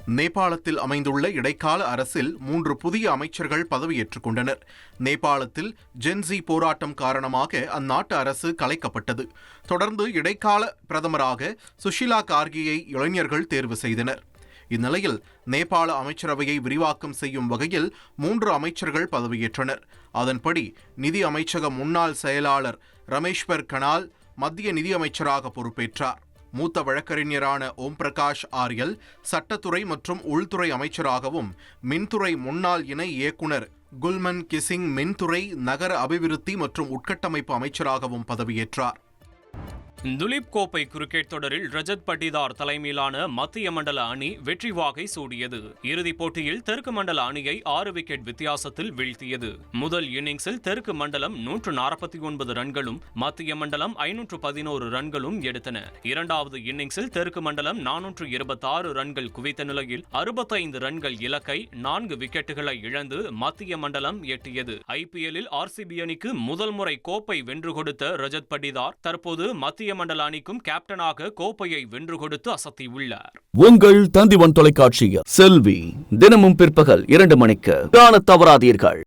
நேபாளத்தில் அமைந்துள்ள இடைக்கால அரசில் 3 புதிய அமைச்சர்கள் பதவியேற்றுக் கொண்டனர். நேபாளத்தில் ஜென்சி போராட்டம் காரணமாக அந்நாட்டு அரசு கலைக்கப்பட்டது. தொடர்ந்து இடைக்கால பிரதமராக சுஷிலா கார்கியை இளைஞர்கள் தேர்வு செய்தனர். இந்நிலையில் நேபாள அமைச்சரவையை விரிவாக்கம் செய்யும் வகையில் 3 அமைச்சர்கள் பதவியேற்றனர். அதன்படி நிதி அமைச்சக முன்னாள் செயலாளர் ரமேஷ்வர் கனால் மத்திய நிதியமைச்சராக பொறுப்பேற்றார். மூத்த வழக்கறிஞரான ஓம் பிரகாஷ் ஆரியல் சட்டத்துறை மற்றும் உள்துறை அமைச்சராகவும், மின்துறை முன்னாள் இணை இயக்குனர் குல்மன் கிசிங் மின்துறை, நகர அபிவிருத்தி மற்றும் உட்கட்டமைப்பு அமைச்சராகவும் பதவியேற்றார். துலீப் கோப்பை கிரிக்கெட் தொடரில் ரஜத் பட்டிதார் தலைமையிலான மத்திய மண்டல அணி வெற்றி வாகை சூடியது. இறுதிப் போட்டியில் தெற்கு மண்டல அணியை 6 விக்கெட் வித்தியாசத்தில் வீழ்த்தியது. முதல் இன்னிங்ஸில் தெற்கு மண்டலம் 149 ரன்களும் மத்திய மண்டலம் 511 ரன்களும் எடுத்தன. இரண்டாவது இன்னிங்ஸில் தெற்கு மண்டலம் 426 ரன்கள் குவித்த நிலையில் 65 ரன்கள் இலக்கை 4 விக்கெட்டுகளை இழந்து மத்திய மண்டலம் எட்டியது. IPL-இல் RCB அணிக்கு முதல் முறை கோப்பை வென்று கொடுத்த ரஜத் பட்டிதார் தற்போது மத்திய மண்டல அணிக்கும் கேப்டனாக கோப்பையை வென்று கொடுத்து அசத்தியுள்ளார். உங்கள் தந்திவன் தொலைக்காட்சியில் செல்வி தினமும் பிற்பகல் 2 மணிக்கு காணத் தவறாதீர்கள்.